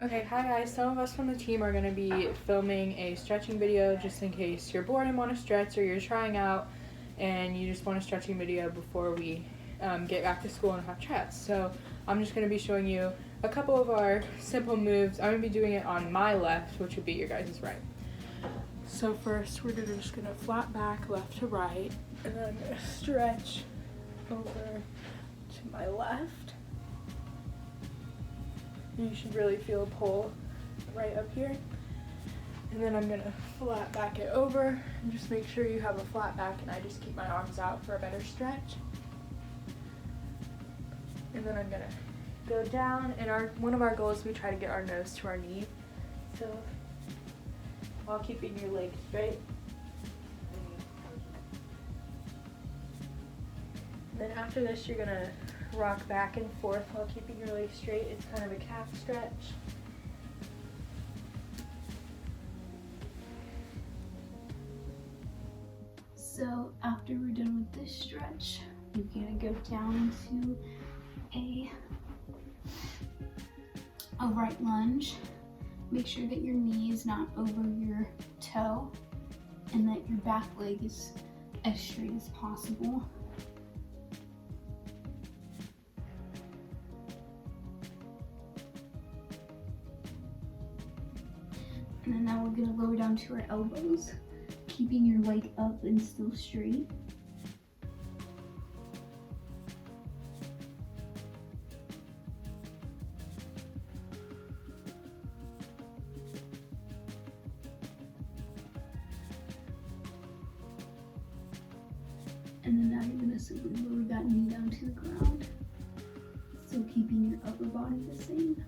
Okay, hi guys. Some of us from the team are going to be filming a stretching video just in case you're bored and want to stretch, or you're trying out and you just want a stretching video before we get back to school and have tryouts. So I'm just going to be showing you a couple of our simple moves. I'm going to be doing it on my left, which would be your guys' right. So first we're just going to flat back left to right, and then I'm going to stretch over to my left. You should really feel a pull right up here. And then I'm gonna flat back it over and just make sure you have a flat back, and I just keep my arms out for a better stretch. And then I'm gonna go down, and one of our goals, we try to get our nose to our knee. So while keeping your legs straight. And then after this, you're gonna rock back and forth while keeping your legs straight. It's kind of a calf stretch. So after we're done with this stretch, you're gonna go down into a right lunge. Make sure that your knee is not over your toe and that your back leg is as straight as possible. And then now we're gonna lower down to our elbows, keeping your leg up and still straight. And then now you're gonna simply lower that knee down to the ground, still keeping your upper body the same.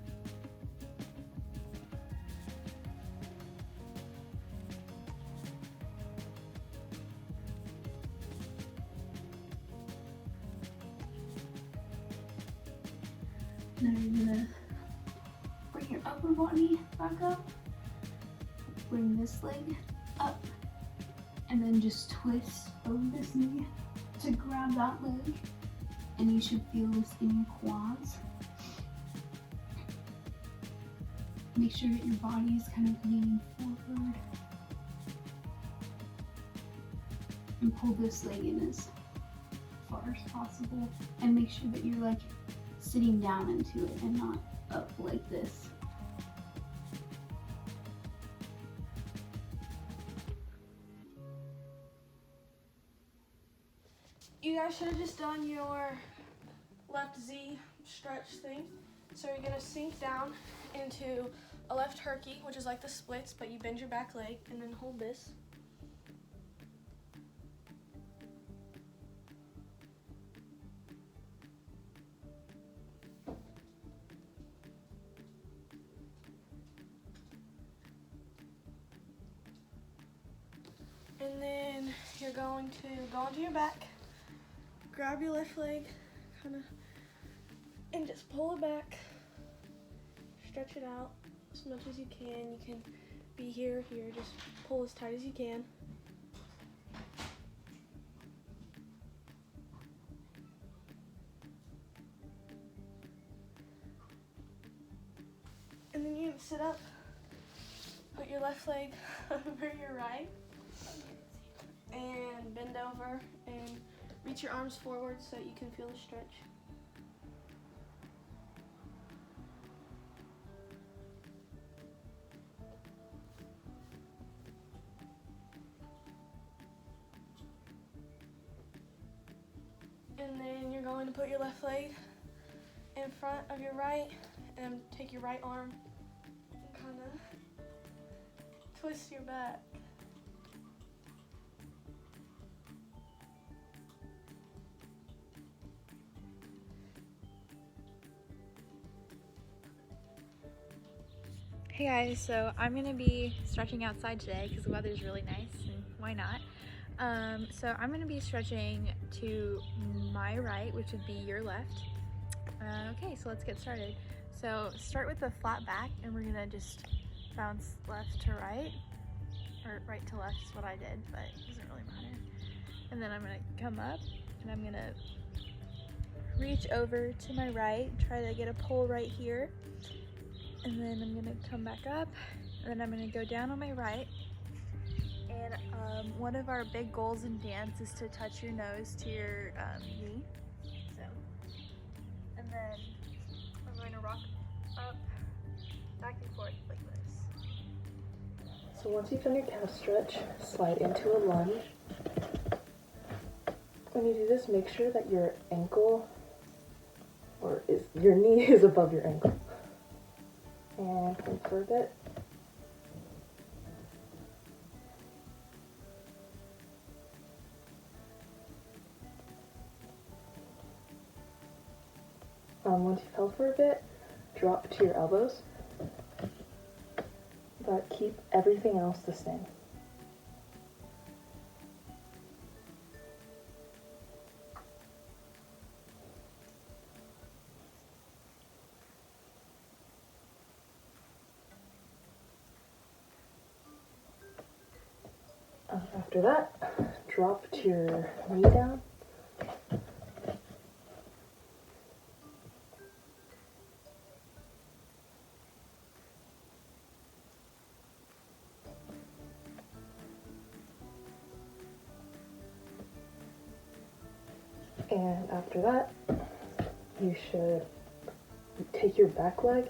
Now you're gonna bring your upper body back up, bring this leg up, and then just twist over this knee to grab that leg, and you should feel this in your quads. Make sure that your body is kind of leaning forward, and pull this leg in as far as possible, and make sure that you're like sitting down into it and not up like this. You guys should have just done your left Z stretch thing. So you're gonna sink down into a left herky, which is like the splits, but you bend your back leg and then hold this. And then you're going to go onto your back, grab your left leg, and just pull it back, stretch it out as much as you can. You can be here or here, just pull as tight as you can. And then you're gonna sit up, put your left leg over your right, and bend over and reach your arms forward so that you can feel the stretch. And then you're going to put your left leg in front of your right and take your right arm and kind of twist your back. Hey guys, so I'm gonna be stretching outside today because the weather's really nice, and why not? So I'm gonna be stretching to my right, which would be your left. Okay, so let's get started. So start with the flat back, and we're gonna just bounce left to right, or right to left is what I did, but it doesn't really matter. And then I'm gonna come up, and I'm gonna reach over to my right, try to get a pull right here, and then I'm gonna come back up, and then I'm gonna go down on my right. And one of our big goals in dance is to touch your nose to your knee. So, and then I'm going to rock up, back and forth like this. So once you've done your calf stretch, slide into a lunge. When you do this, make sure that your ankle, your knee is above your ankle. And hold for a bit. Once you've held for a bit, drop to your elbows, but keep everything else the same. After that, drop to your knee down. And after that, you should take your back leg,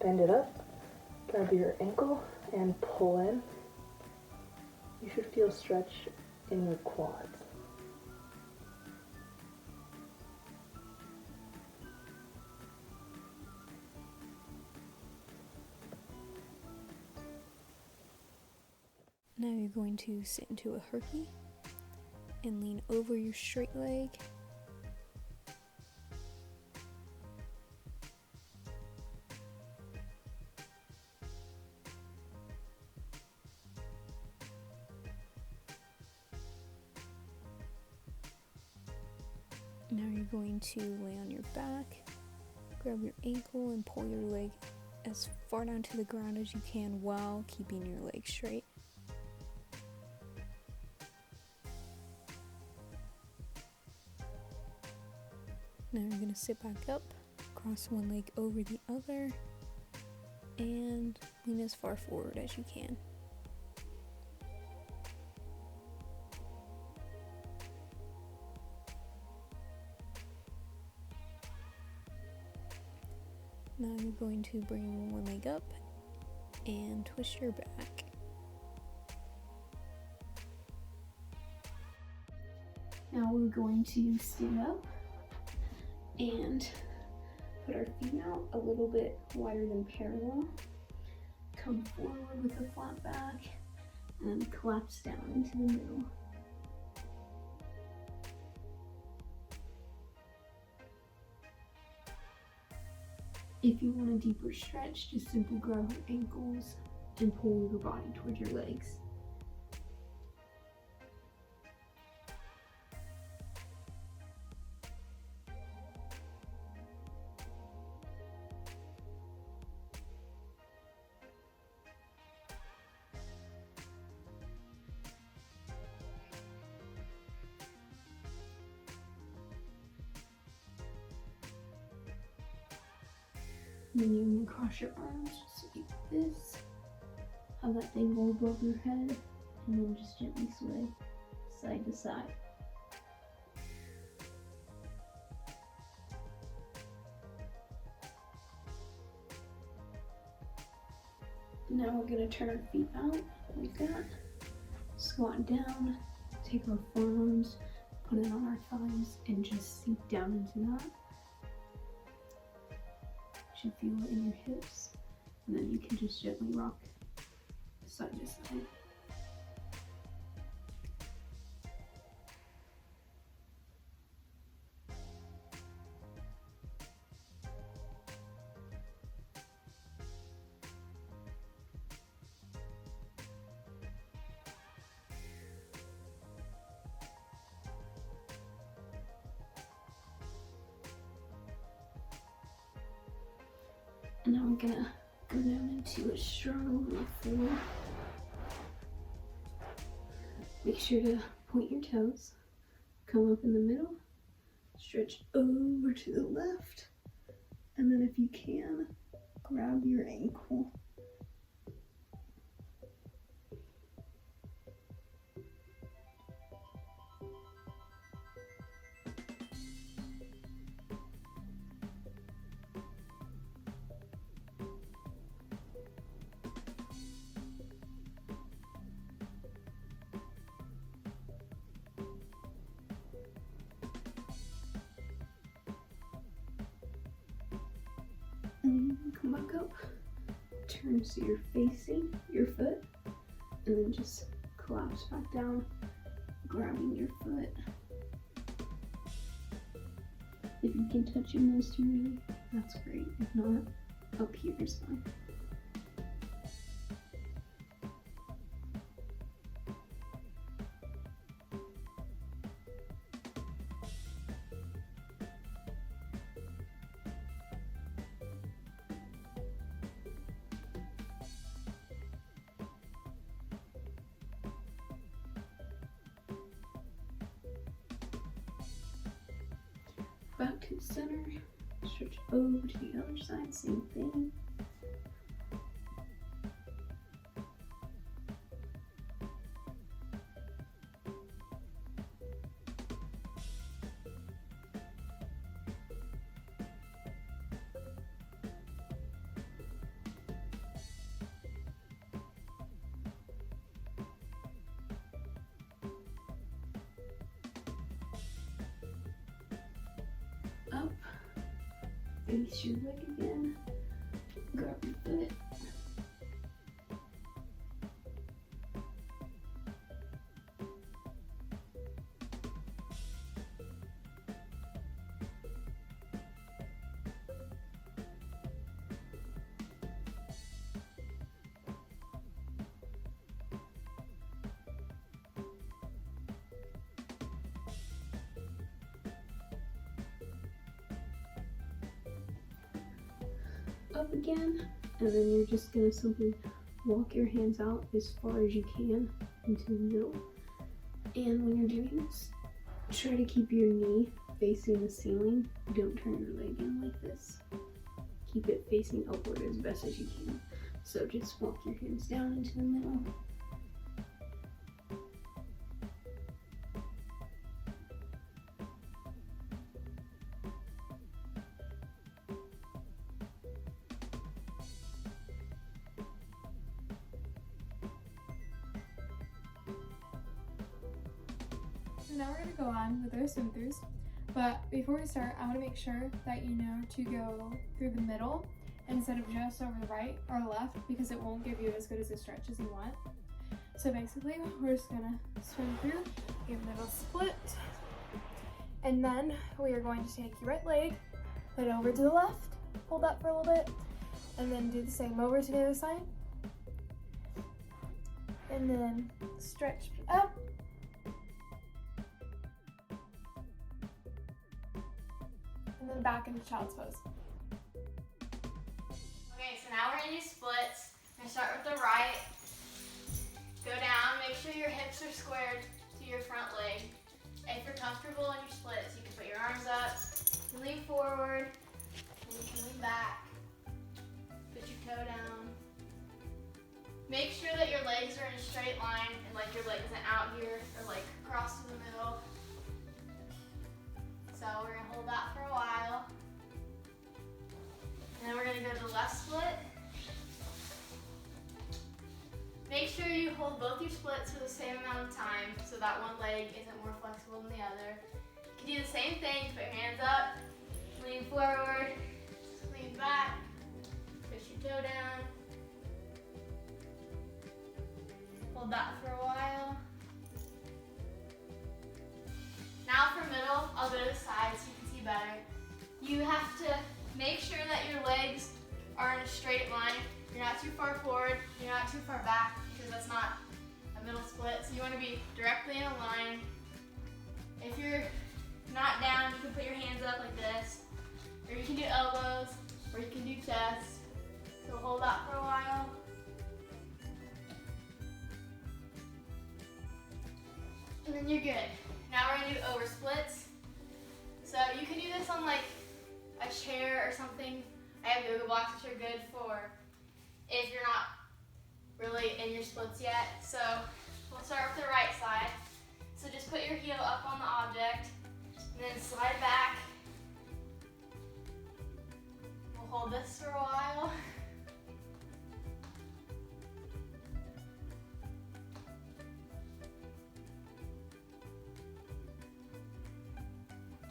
bend it up, grab your ankle, and pull in. You should feel stretch in your quads. Now you're going to sit into a herky and lean over your straight leg. Now you're going to lay on your back, grab your ankle and pull your leg as far down to the ground as you can while keeping your leg straight. Now you're going to sit back up, cross one leg over the other, and lean as far forward as you can. Now you're going to bring one leg up and twist your back. Now we're going to stand up and put our feet out a little bit wider than parallel. Come forward with a flat back and collapse down into the middle. If you want a deeper stretch, just simply grab your ankles and pull your body towards your legs. Then you're going to cross your arms just like this. Have that thing go above your head, and then just gently sway side to side. Now we're going to turn our feet out like that. Squat down, take our forearms, put it on our thighs, and just sink down into that. You should feel it in your hips, and then you can just gently rock side to side. And now we're gonna go down into a straddle on the floor. Make sure to point your toes, come up in the middle, stretch over to the left, and then if you can, grab your ankle. And then come back up, turn so you're facing your foot, and then just collapse back down, grabbing your foot. If you can touch your nose to your knee, that's great. If not, up here is fine. Back to the center, stretch over to the other side, same thing. Up, face your leg again, grab your foot. Up again, and then you're just gonna simply walk your hands out as far as you can into the middle. And when you're doing this, try to keep your knee facing the ceiling. Don't turn your leg in like this. Keep it facing upward as best as you can. So just walk your hands down into the middle. So now we're going to go on with our swim throughs, but before we start, I want to make sure that you know to go through the middle instead of just over the right or the left, because it won't give you as good as a stretch as you want. So basically, we're just going to swim through, give a middle split, and then we are going to take your right leg, put it over to the left, hold that for a little bit, and then do the same over to the other side, and then stretch up, and then back into child's pose. Okay, so now we're gonna do splits. We're gonna start with the right. Go down, make sure your hips are squared to your front leg. If you're comfortable in your splits, you can put your arms up, you lean forward, and you can lean back. Put your toe down. Make sure that your legs are in a straight line and like your leg isn't out here or like across to the middle. So we're gonna hold that for a while. And then we're gonna go to the left split. Make sure you hold both your splits for the same amount of time so that one leg isn't more flexible than the other. You can do the same thing, put your hands up, lean forward, lean back, push your toe down. Hold that for a while. Now for middle, I'll go to the side so you can see better. You have to make sure that your legs are in a straight line. You're not too far forward, you're not too far back, because that's not a middle split. So you want to be directly in a line. If you're not down, you can put your hands up like this, or you can do elbows, or you can do chest. So hold that for a while. And then you're good. Now we're gonna do over splits. So you can do this on like a chair or something, I have yoga blocks, which are good for if you're not really in your splits yet. So we'll start with the right side. So just put your heel up on the object and then slide back. We'll hold this for a while.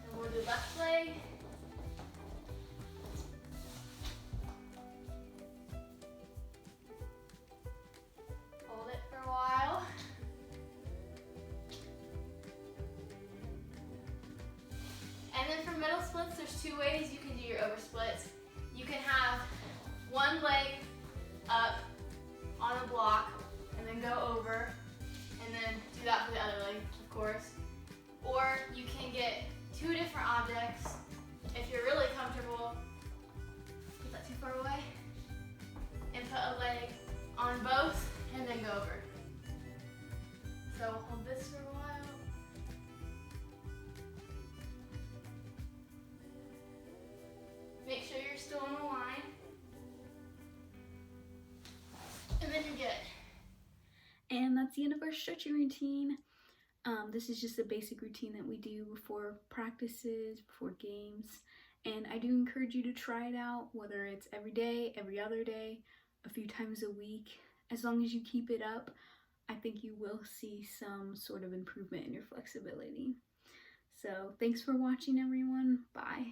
And we'll do left leg. Hold it for a while. And then for middle splits, there's two ways you can do your over splits. You can have one leg up on a block and then go over and then do that for the other leg, of course. Or you can get two different objects if you're really comfortable. Get that too far away. And put a leg on both and then go over. So we'll hold this for a while. Make sure you're still in the line. And then you're good. And that's the end of our stretching routine. This is just a basic routine that we do before practices, before games. And I do encourage you to try it out, whether it's every day, every other day, a few times a week. As long as you keep it up, I think you will see some sort of improvement in your flexibility. So thanks for watching, everyone. Bye.